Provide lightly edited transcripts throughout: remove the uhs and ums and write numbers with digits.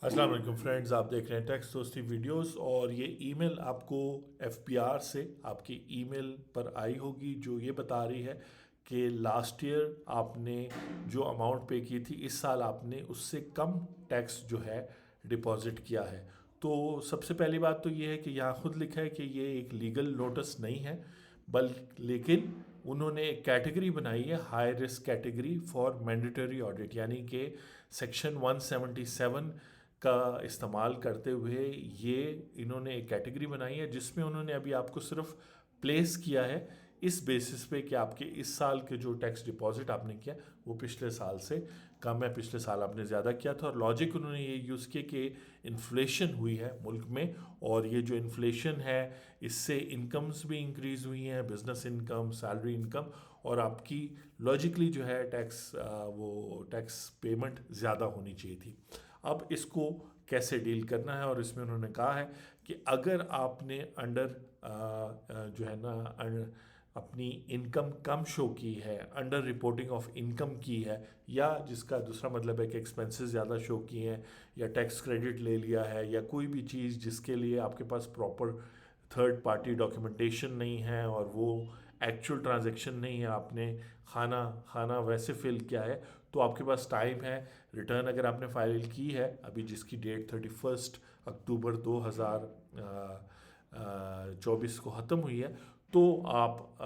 अस्सलाम वालेकुम फ्रेंड्स, आप देख रहे हैं टैक्स दोस्ती वीडियोस। और ये ईमेल आपको एफपीआर से आपकी ईमेल पर आई होगी जो ये बता रही है कि लास्ट ईयर आपने जो अमाउंट पे की थी, इस साल आपने उससे कम टैक्स जो है डिपॉजिट किया है। तो सबसे पहली बात तो ये है कि यहाँ खुद लिखा है कि ये एक लीगल नोटिस नहीं है, लेकिन उन्होंने एक कैटेगरी बनाई है, high risk category for mandatory audit, यानी कि सेक्शन 177 का इस्तेमाल करते हुए ये इन्होंने एक कैटेगरी बनाई है जिसमें उन्होंने अभी आपको सिर्फ प्लेस किया है इस बेसिस पे कि आपके इस साल के जो टैक्स डिपॉजिट आपने किया वो पिछले साल से कम है, पिछले साल आपने ज़्यादा किया था। और लॉजिक उन्होंने ये यूज़ किया कि इन्फ्लेशन हुई है मुल्क में, और ये जो इन्फ्लेशन है इससे इनकम्स भी इंक्रीज़ हुई हैं, बिजनेस इनकम, सैलरी इनकम, और आपकी लॉजिकली जो है टैक्स वो टैक्स पेमेंट ज़्यादा होनी चाहिए थी। अब इसको कैसे डील करना है, और इसमें उन्होंने कहा है कि अगर आपने अंडर जो है ना अपनी इनकम कम शो की है, अंडर रिपोर्टिंग ऑफ इनकम की है, या जिसका दूसरा मतलब है कि एक्सपेंसेस ज़्यादा शो किए हैं, या टैक्स क्रेडिट ले लिया है, या कोई भी चीज़ जिसके लिए आपके पास प्रॉपर थर्ड पार्टी डॉक्यूमेंटेशन नहीं है और वो एक्चुअल ट्रांजैक्शन नहीं है, आपने खाना खाना वैसे फिल किया है, तो आपके पास टाइम है। रिटर्न अगर आपने फाइल की है अभी, जिसकी डेट 31 अक्टूबर 2024 को ख़त्म हुई है, तो आप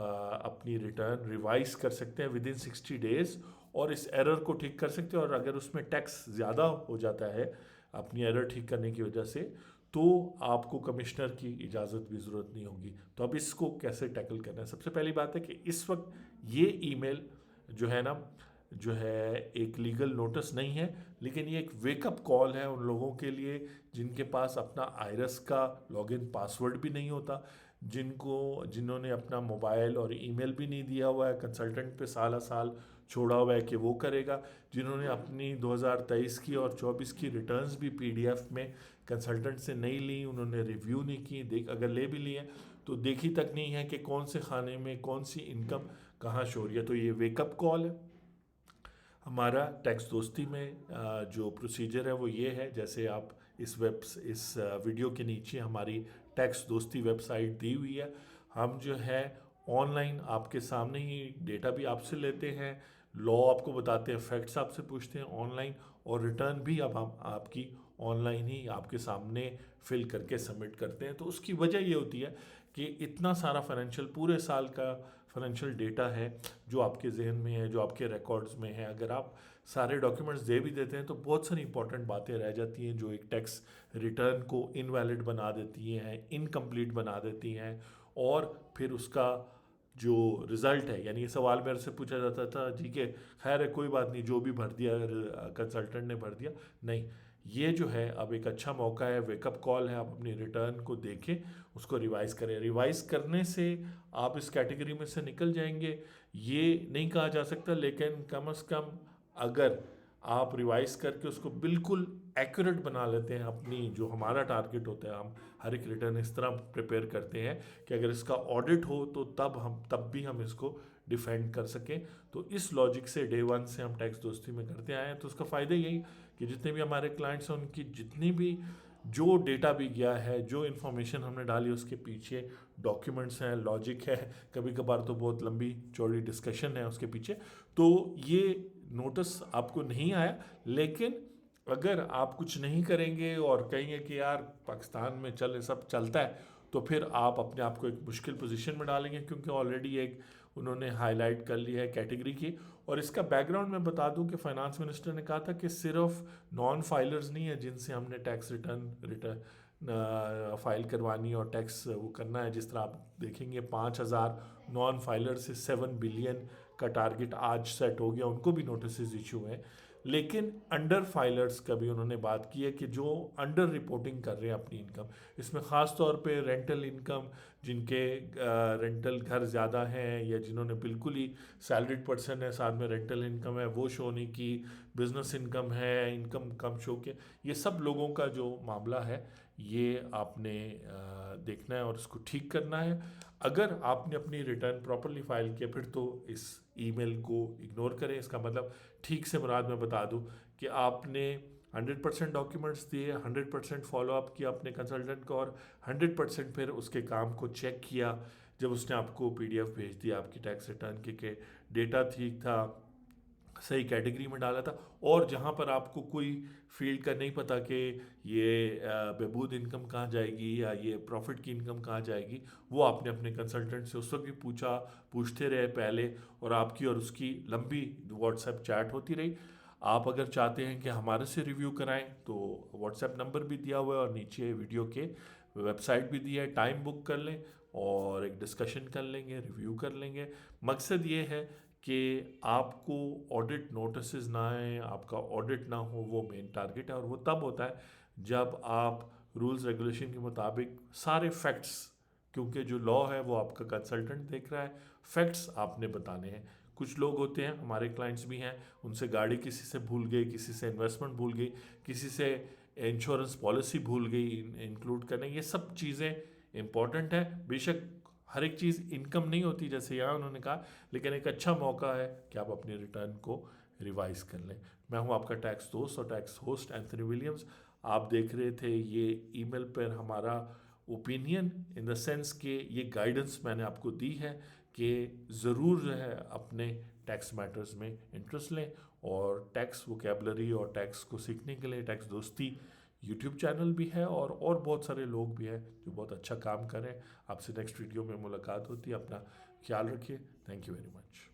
अपनी रिटर्न रिवाइज कर सकते हैं विद इन 60 डेज़, और इस एरर को ठीक कर सकते हैं। और अगर उसमें टैक्स ज़्यादा हो जाता है अपनी एरर ठीक करने की वजह से, तो आपको कमिश्नर की इजाज़त भी ज़रूरत नहीं होगी। तो अब इसको कैसे टैकल करना है? सबसे पहली बात है कि इस वक्त ये ईमेल जो है ना, जो है एक लीगल नोटिस नहीं है, लेकिन ये एक वेकअप कॉल है उन लोगों के लिए जिनके पास अपना आयरस का लॉगिन पासवर्ड भी नहीं होता, जिन्होंने अपना मोबाइल और ईमेल भी नहीं दिया हुआ है, कंसल्टेंट पे साल साल छोड़ा हुआ है कि वो करेगा, जिन्होंने अपनी 2023 की और 24 की रिटर्न्स भी पीडीएफ में कंसल्टेंट से नहीं ली, उन्होंने रिव्यू नहीं की, अगर ले भी लिए तो देखी तक नहीं है कि कौन से खाने में कौन सी इनकम कहाँ शो रही है। तो ये वेकअप कॉल है। हमारा टैक्स दोस्ती में जो प्रोसीजर है वो ये है, जैसे आप इस वीडियो के नीचे हमारी टैक्स दोस्ती वेबसाइट दी हुई है। हम जो है ऑनलाइन आपके सामने ही डेटा भी आपसे लेते हैं, लॉ आपको बताते हैं, फैक्ट्स आपसे पूछते हैं ऑनलाइन, और रिटर्न भी अब हम आपकी ऑनलाइन ही आपके सामने फिल करके सबमिट करते हैं। तो उसकी वजह ये होती है कि इतना सारा फाइनेंशियल, पूरे साल का फाइनेंशियल डेटा है जो आपके जहन में है, जो आपके रिकॉर्ड्स में है। अगर आप सारे डॉक्यूमेंट्स दे भी देते हैं तो बहुत सारी इंपॉर्टेंट बातें रह जाती हैं जो एक टैक्स रिटर्न को इनवैलिड बना देती हैं, इनकम्प्लीट बना देती हैं, और फिर उसका जो रिज़ल्ट है, यानी ये सवाल मेरे से पूछा जाता था जी के खैर है कोई बात नहीं, जो भी भर दिया कंसल्टेंट ने भर दिया, नहीं, ये जो है अब एक अच्छा मौका है, वेकअप कॉल है, आप अपनी रिटर्न को देखें, उसको रिवाइज़ करें। रिवाइज़ करने से आप इस कैटेगरी में से निकल जाएंगे ये नहीं कहा जा सकता, लेकिन कम से कम अगर आप रिवाइज़ करके उसको बिल्कुल एक्यूरेट बना लेते हैं, अपनी जो हमारा टारगेट होता है, हम हर एक रिटर्न इस तरह प्रिपेयर करते हैं कि अगर इसका ऑडिट हो तो तब भी हम इसको डिफेंड कर सकें। तो इस लॉजिक से डे वन से हम टैक्स दोस्ती में करते आए हैं। तो उसका फ़ायदा यही कि जितने भी हमारे क्लाइंट्स हैं उनकी जितनी भी जो डेटा भी गया है, जो इन्फॉर्मेशन हमने डाली, उसके पीछे डॉक्यूमेंट्स हैं, लॉजिक है, कभी कभार तो बहुत लंबी चौड़ी डिस्कशन है उसके पीछे। तो ये नोटिस आपको नहीं आया, लेकिन अगर आप कुछ नहीं करेंगे और कहेंगे कि यार पाकिस्तान में चल सब चलता है, तो फिर आप अपने आप को एक मुश्किल पोजीशन में डालेंगे, क्योंकि ऑलरेडी एक उन्होंने हाईलाइट कर लिया है कैटेगरी की। और इसका बैकग्राउंड मैं बता दूं कि फाइनेंस मिनिस्टर ने कहा था कि सिर्फ नॉन फाइलर्स नहीं है जिनसे हमने टैक्स रिटर्न फाइल करवानी और टैक्स वो करना है। जिस तरह आप देखेंगे 5,000 नॉन फाइलर से 7 बिलियन का टारगेट आज सेट हो गया, उनको भी नोटिस इशू हुए हैं। लेकिन अंडर फाइलर्स का भी उन्होंने बात की है कि जो अंडर रिपोर्टिंग कर रहे हैं अपनी इनकम, इसमें ख़ास तौर पे रेंटल इनकम, जिनके रेंटल घर ज़्यादा हैं, या जिन्होंने बिल्कुल ही सैलरीड पर्सन है साथ में रेंटल इनकम है वो शो नहीं की, बिजनेस इनकम है, इनकम कम शो के, ये सब लोगों का जो मामला है ये आपने देखना है और इसको ठीक करना है। अगर आपने अपनी रिटर्न प्रॉपरली फाइल किया फिर तो इस ईमेल को इग्नोर करें। इसका मतलब ठीक से मुराद मैं बता दूं कि आपने 100% डॉक्यूमेंट्स दिए, 100% फॉलोअप किया अपने कंसल्टेंट को, और 100% फिर उसके काम को चेक किया जब उसने आपको पीडीएफ भेज दिया आपकी टैक्स रिटर्न के डेटा ठीक था, सही कैटेगरी में डाला था, और जहाँ पर आपको कोई फील्ड का नहीं पता कि ये बहबूद इनकम कहाँ जाएगी या ये प्रॉफिट की इनकम कहाँ जाएगी, वो आपने अपने कंसल्टेंट से उस वक्त भी पूछते रहे पहले, और आपकी और उसकी लंबी व्हाट्सएप चैट होती रही। आप अगर चाहते हैं कि हमारे से रिव्यू कराएं तो व्हाट्सएप नंबर भी दिया हुआ है और नीचे वीडियो के वेबसाइट भी दी है, टाइम बुक कर लें और एक डिस्कशन कर लेंगे, रिव्यू कर लेंगे। मकसद ये है कि आपको ऑडिट नोटिस ना आए, आपका ऑडिट ना हो, वो मेन टारगेट है। और वो तब होता है जब आप रूल्स रेगुलेशन के मुताबिक सारे फैक्ट्स, क्योंकि जो लॉ है वो आपका कंसल्टेंट देख रहा है, फैक्ट्स आपने बताने हैं। कुछ लोग होते हैं, हमारे क्लाइंट्स भी हैं, उनसे गाड़ी किसी से भूल गई, किसी से इन्वेस्टमेंट भूल गई, किसी से इंश्योरेंस पॉलिसी भूल गई इंक्लूड करने। ये सब चीज़ें इंपॉर्टेंट है। बेशक हर एक चीज़ इनकम नहीं होती जैसे यहाँ उन्होंने कहा, लेकिन एक अच्छा मौका है कि आप अपनी रिटर्न को रिवाइज कर लें। मैं हूँ आपका टैक्स दोस्त और टैक्स होस्ट एंथनी विलियम्स। आप देख रहे थे ये ईमेल पर हमारा ओपिनियन, इन द सेंस कि ये गाइडेंस मैंने आपको दी है कि ज़रूर जो है अपने टैक्स मैटर्स में इंटरेस्ट लें, और टैक्स वोकेबलरी और टैक्स को सीखने के लिए टैक्स दोस्ती यूट्यूब चैनल भी है, और बहुत सारे लोग भी हैं जो बहुत अच्छा काम कर रहे हैं। आपसे नेक्स्ट वीडियो में मुलाकात होती है। अपना ख्याल रखिए। Thank you very much.